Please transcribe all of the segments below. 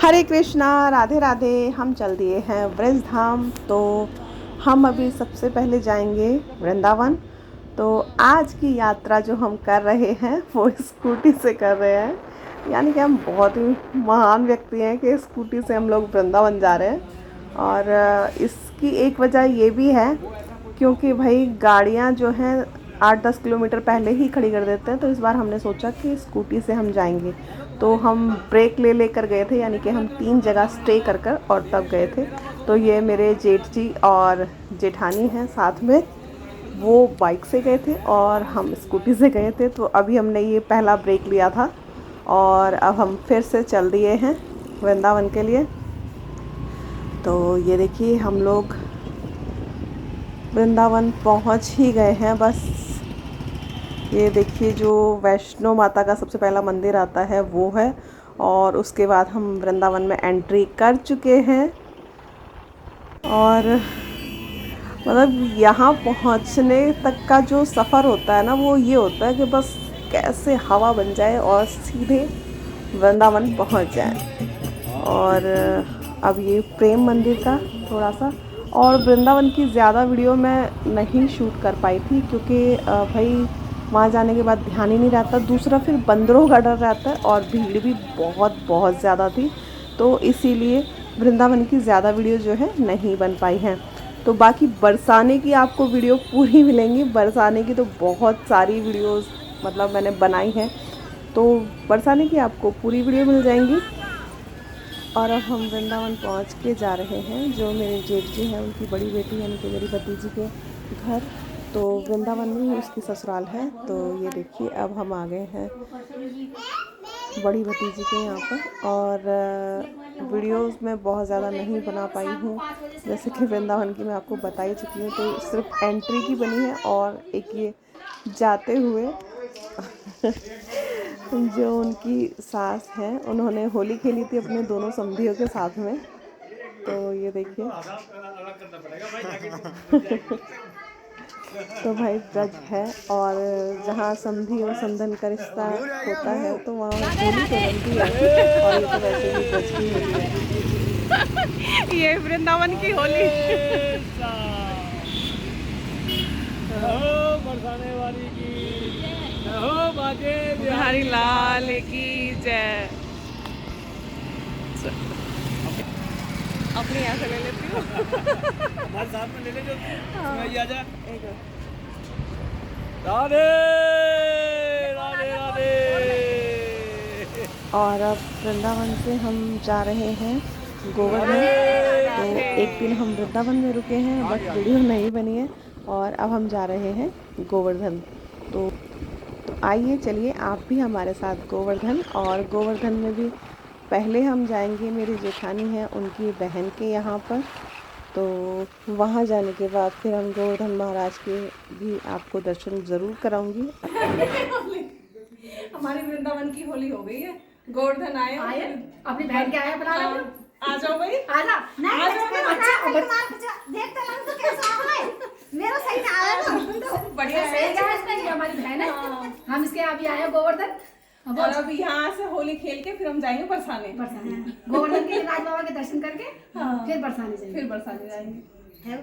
हरे कृष्णा, राधे राधे। हम चल दिए हैं ब्रज धाम। तो हम अभी सबसे पहले जाएंगे वृंदावन। तो आज की यात्रा जो हम कर रहे हैं वो स्कूटी से कर रहे हैं, यानी कि हम बहुत ही महान व्यक्ति हैं कि स्कूटी से हम लोग वृंदावन जा रहे हैं। और इसकी एक वजह ये भी है क्योंकि भाई गाड़ियाँ जो हैं 8-10 किलोमीटर पहले ही खड़ी कर देते हैं। तो इस बार हमने सोचा कि स्कूटी से हम जाएंगे। तो हम ब्रेक ले लेकर गए थे, यानी कि हम 3 जगह स्टे कर कर और तब गए थे। तो ये मेरे जेठ जी और जेठानी हैं साथ में, वो बाइक से गए थे और हम स्कूटी से गए थे। तो अभी हमने ये पहला ब्रेक लिया था और अब हम फिर से चल दिए हैं वृंदावन के लिए। तो ये देखिए हम लोग वृंदावन पहुंच ही गए हैं। बस ये देखिए जो वैष्णो माता का सबसे पहला मंदिर आता है वो है, और उसके बाद हम वृंदावन में एंट्री कर चुके हैं। और मतलब यहाँ पहुँचने तक का जो सफ़र होता है ना, वो ये होता है कि बस कैसे हवा बन जाए और सीधे वृंदावन पहुँच जाए। और अब ये प्रेम मंदिर का थोड़ा सा, और वृंदावन की ज़्यादा वीडियो मैं नहीं शूट कर पाई थी क्योंकि भाई वहाँ जाने के बाद ध्यान ही नहीं रहता। दूसरा फिर बंदरों का डर रहता है और भीड़ भी बहुत बहुत ज़्यादा थी, तो इसीलिए वृंदावन की ज़्यादा वीडियो जो है नहीं बन पाई हैं। तो बाकी बरसाने की आपको वीडियो पूरी मिलेंगी। बरसाने की तो बहुत सारी वीडियोस मतलब मैंने बनाई हैं, तो बरसाने की आपको पूरी वीडियो मिल जाएंगी। और अब हम वृंदावन पहुंच के जा रहे हैं। जो मेरे जेठ जी हैं उनकी बड़ी बेटी यानी कि मेरी भतीजी के घर, तो वृंदावन में ही उसकी ससुराल है। तो ये देखिए अब हम आ गए हैं बड़ी भतीजी के यहाँ पर। और वीडियोस में बहुत ज़्यादा नहीं बना पाई हूँ, जैसे कि वृंदावन की मैं आपको बता ही चुकी हूँ। तो सिर्फ एंट्री की बनी है और एक ये जाते हुए जो उनकी सास हैं उन्होंने होली खेली थी अपने दोनों समधियों के साथ में। तो ये देखिए तो भाई ब्रज है, और जहाँ समधी और समधन का रिश्ता होता है तो वहाँ होली तो बनती है। और ये तो वैसे भी ब्रज की होली है। ये वृंदावन की होली। बरसाने वाली की हो, बाजे बिहारी लाल की जय। अपनी यहाँ से ले लेती हूँ। हमारे साथ में ले ले जो आ जा। राधे राधे राधे। और अब वृंदावन से हम जा रहे हैं गोवर्धन। तो एक दिन हम वृंदावन में रुके हैं बट वीडियो नहीं बनी है, और अब हम जा रहे हैं गोवर्धन। तो आइए चलिए आप भी हमारे साथ गोवर्धन। और गोवर्धन में भी पहले हम जाएंगे, मेरी जेठानी है उनकी बहन के यहाँ पर। तो वहाँ जाने के बाद फिर हम गोवर्धन महाराज के भी आपको दर्शन ज़रूर कराऊंगी। हमारी वृंदावन की होली हो गई है। गोवर्धन आए अपनी बहन के आए बना लो। आ जाओ भाई, आ जा। नहीं आ जाओ देख तो कैसा है मेरा सही ना आया तो बढ़िया सही है। इसमें हमारी बहन है, हम इसके यहाँ भी आए गोवर्धन। और अब यहाँ से होली खेल के फिर हम जाएंगे बरसाने। गोवर्धन के राज बाबा के दर्शन करके फिर बरसाने जाएंगे।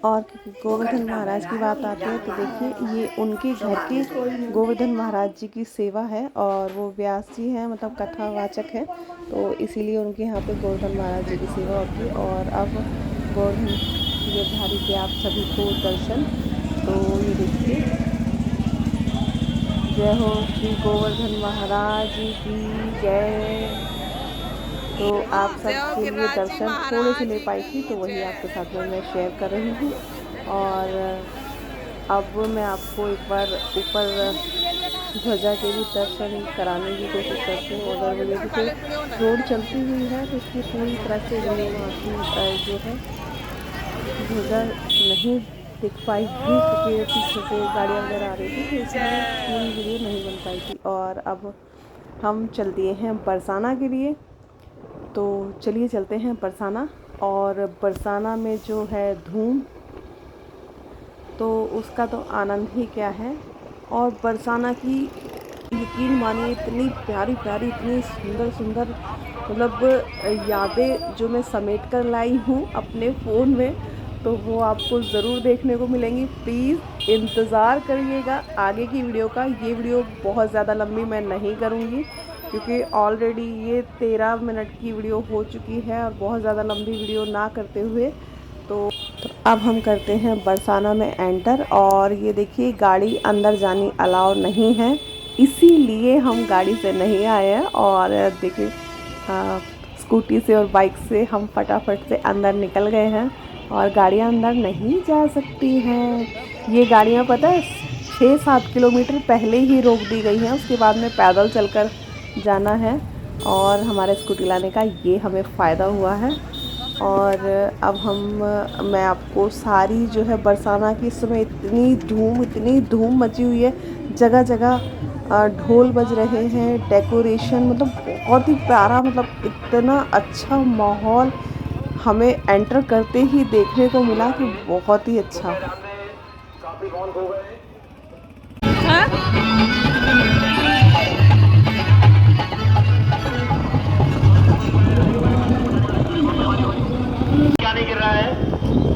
और गोवर्धन महाराज की बात आती है तो देखिए ये उनके घर के गोवर्धन महाराज जी की सेवा है, और वो व्यास जी हैं मतलब कथावाचक हैं, तो इसीलिए उनके यहाँ पे गोवर्धन महाराज जी की सेवा होती है। और अब गोवर्धन गिरधारी के आप सभी को दर्शन। तो ये देखिए जय हो श्री गोवर्धन महाराज की जय। तो आप सबके लिए दर्शन थोड़े से ले पाई थी, तो वही आपके साथ में मैं शेयर कर रही हूँ। और अब मैं आपको एक बार ऊपर ध्वजा के भी दर्शन कराने की कोशिश करती हूँ। अगर वो देखिए रोड चलती हुई है तो इसकी पूरी तरह से जो है ध्वजा नहीं दिख पाई थी क्योंकि पीछे से गाड़ियाँ वगैरह आ रही थी, तो इसलिए पूरी वीडियो नहीं बन पाई थी। और अब हम चल दिए हैं बरसाना के लिए। तो चलिए चलते हैं बरसाना। और बरसाना में जो है धूम, तो उसका तो आनंद ही क्या है। और बरसाना की यकीन मानिए इतनी प्यारी प्यारी इतनी सुंदर सुंदर मतलब यादें जो मैं समेट कर लाई हूँ अपने फ़ोन में, तो वो आपको ज़रूर देखने को मिलेंगी। प्लीज़ इंतज़ार करिएगा आगे की वीडियो का। ये वीडियो बहुत ज़्यादा लंबी मैं नहीं करूँगी, क्योंकि ऑलरेडी ये 13 मिनट की वीडियो हो चुकी है, और बहुत ज़्यादा लंबी वीडियो ना करते हुए तो अब हम करते हैं बरसाना में एंटर। और ये देखिए गाड़ी अंदर जानी अलाउ नहीं है, इसीलिए हम गाड़ी से नहीं आए हैं। और देखिए स्कूटी से और बाइक से हम फटाफट से अंदर निकल गए हैं, और गाड़ियाँ अंदर नहीं जा सकती हैं। ये गाड़ियाँ पता है 6-7 किलोमीटर पहले ही रोक दी गई हैं, उसके बाद में पैदल चलकर जाना है। और हमारे स्कूटी लाने का ये हमें फ़ायदा हुआ है। और अब मैं आपको सारी जो है बरसाना की इस समय इतनी धूम मची हुई है, जगह जगह ढोल बज रहे हैं, डेकोरेशन मतलब बहुत ही प्यारा, मतलब इतना अच्छा माहौल हमें एंटर करते ही देखने को मिला कि बहुत ही अच्छा। क्या नहीं गिर रहा है,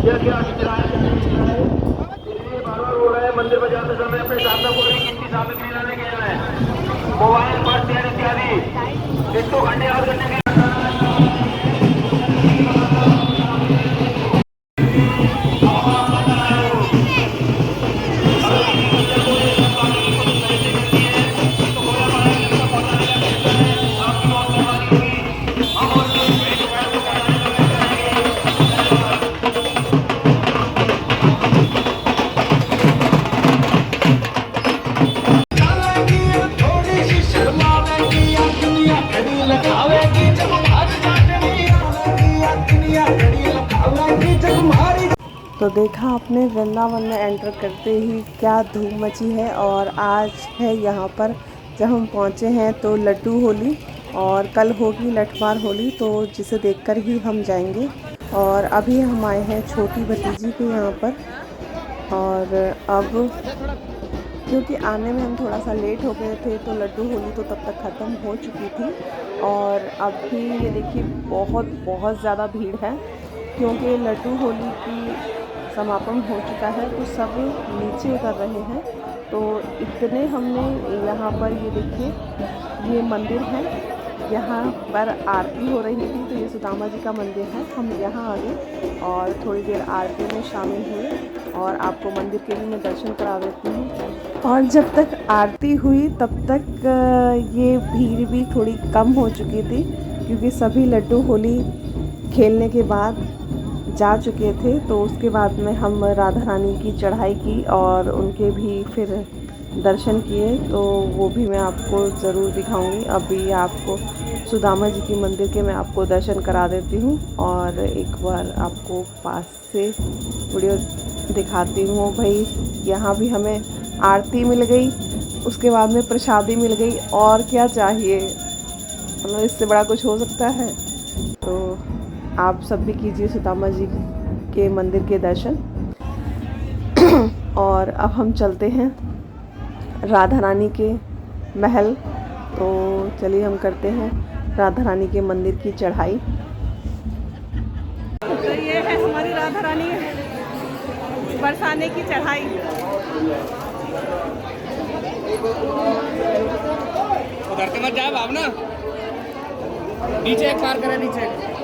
क्या गिर रहा है, इसलिए बार-बार बोल रहा है मंदिर बजाते समय अपने साधना को भी गिनती साबित नहीं लाने के लिए मोबाइल पर तेल इत्यादि इसको घंटे याद करने के तो देखा आपने वृंदावन में एंटर करते ही क्या धूम मची है। और आज है यहाँ पर जब हम पहुँचे हैं तो लड्डू होली, और कल होगी लठमार होली, तो जिसे देखकर ही हम जाएंगे। और अभी हम आए हैं छोटी भतीजी के यहाँ पर। और अब क्योंकि आने में हम थोड़ा सा लेट हो गए थे, तो लड्डू होली तो तब तक ख़त्म हो चुकी थी। और अभी ये देखिए बहुत ज़्यादा भीड़ है, क्योंकि लड्डू होली की समापन हो चुका है, तो सब नीचे उतर रहे हैं। तो इतने हमने यहाँ पर ये देखिए ये मंदिर है, यहाँ पर आरती हो रही थी, तो ये सुदामा जी का मंदिर है। हम यहाँ आ गए और थोड़ी देर आरती में शामिल हुए, और आपको मंदिर के भी मैं दर्शन करा देती हूँ। और जब तक आरती हुई तब तक ये भीड़ भी थोड़ी कम हो चुकी थी, क्योंकि सभी लड्डू होली खेलने के बाद जा चुके थे। तो उसके बाद में हम राधा रानी की चढ़ाई की और उनके भी फिर दर्शन किए, तो वो भी मैं आपको ज़रूर दिखाऊंगी। अभी आपको सुदामा जी की मंदिर के मैं आपको दर्शन करा देती हूँ, और एक बार आपको पास से वीडियो दिखाती हूँ। भाई यहाँ भी हमें आरती मिल गई, उसके बाद में प्रसादी मिल गई, और क्या चाहिए, मतलब इससे बड़ा कुछ हो सकता है। तो आप सब भी कीजिए सुदामा जी के मंदिर के दर्शन। और अब हम चलते हैं राधा रानी के महल, तो चलिए हम करते हैं राधा रानी के मंदिर की चढ़ाई। तो ये है हमारी राधा रानी बरसाने की चढ़ाई। उधर से मत जाए भावना, नीचे एक पार करें, नीचे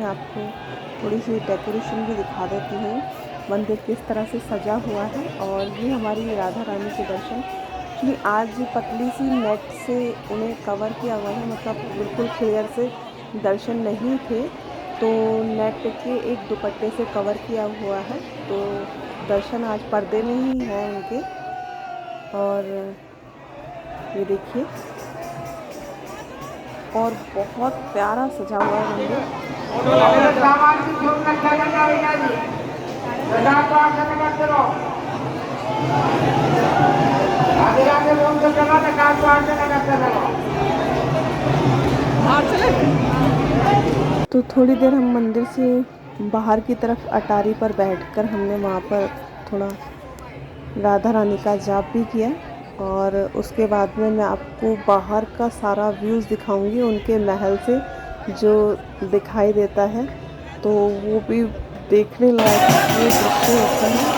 मैं आपको थोड़ी सी डेकोरेशन भी दिखा देती हूँ, मंदिर किस तरह से सजा हुआ है। और ये हमारी राधा रानी के दर्शन, एक्चुअली आज पतली सी नेट से उन्हें कवर किया हुआ है, मतलब बिल्कुल क्लियर से दर्शन नहीं थे, तो नेट के एक दुपट्टे से कवर किया हुआ है, तो दर्शन आज पर्दे में ही है उनके। और ये देखिए, और बहुत प्यारा सजा हुआ है मंदिर। तो थोड़ी देर हम मंदिर से बाहर की तरफ अटारी पर बैठकर हमने वहाँ पर थोड़ा राधा रानी का जाप भी किया। और उसके बाद में मैं आपको बाहर का सारा व्यूज़ दिखाऊंगी उनके महल से जो दिखाई देता है, तो वो भी देखने लायक ये दृश्य होता है।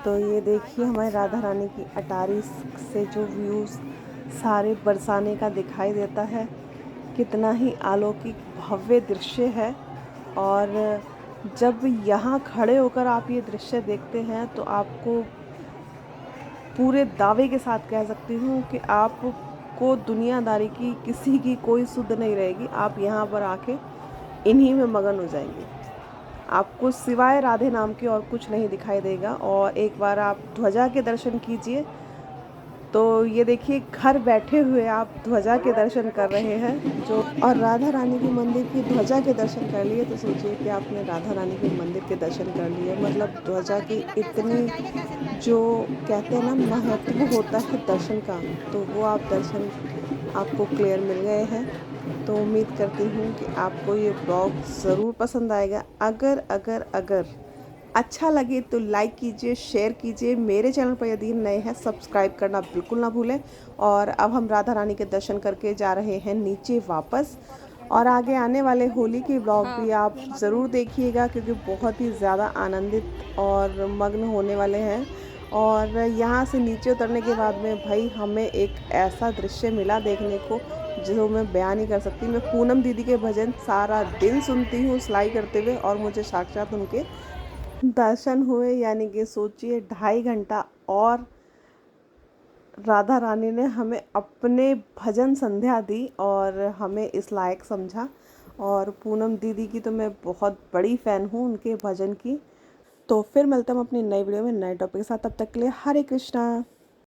तो ये देखिए, हमारे राधा रानी की अटारी से जो व्यूज़ सारे बरसाने का दिखाई देता है, कितना ही अलौकिक भव्य दृश्य है। और जब यहाँ खड़े होकर आप ये दृश्य देखते हैं तो आपको पूरे दावे के साथ कह सकती हूँ कि आपको दुनियादारी की किसी की कोई सुध नहीं रहेगी। आप यहाँ पर आके इन्हीं में मगन हो जाएंगे, आपको सिवाय राधे नाम के और कुछ नहीं दिखाई देगा। और एक बार आप ध्वजा के दर्शन कीजिए, तो ये देखिए, घर बैठे हुए आप ध्वजा के दर्शन कर रहे हैं जो, और राधा रानी के मंदिर की ध्वजा के दर्शन कर लिए, तो सोचिए कि आपने राधा रानी के मंदिर के दर्शन कर लिए। मतलब ध्वजा की इतनी जो कहते हैं ना महत्व होता है दर्शन का, तो वो आप दर्शन आपको क्लियर मिल गए हैं। तो उम्मीद करती हूँ कि आपको ये ब्लॉग ज़रूर पसंद आएगा। अगर अच्छा लगे तो लाइक कीजिए, शेयर कीजिए। मेरे चैनल पर यदि नए हैं सब्सक्राइब करना बिल्कुल ना भूलें। और अब हम राधा रानी के दर्शन करके जा रहे हैं नीचे वापस, और आगे आने वाले होली के ब्लॉग भी आप ज़रूर देखिएगा, क्योंकि बहुत ही ज़्यादा आनंदित और मग्न होने वाले हैं। और यहाँ से नीचे उतरने के बाद में भाई हमें एक ऐसा दृश्य मिला देखने को जो मैं बयान नहीं कर सकती। मैं पूनम दीदी के भजन सारा दिन सुनती हूँ सिलाई करते हुए, और मुझे साक्षात उनके दर्शन हुए। यानी कि सोचिए 2.5 घंटा और राधा रानी ने हमें अपने भजन संध्या दी और हमें इस लायक समझा। और पूनम दीदी की तो मैं बहुत बड़ी फ़ैन हूँ, उनके भजन की। तो फिर मिलता हूँ अपनी नई वीडियो में नए टॉपिक के साथ। तब तक के लिए हरे कृष्णा।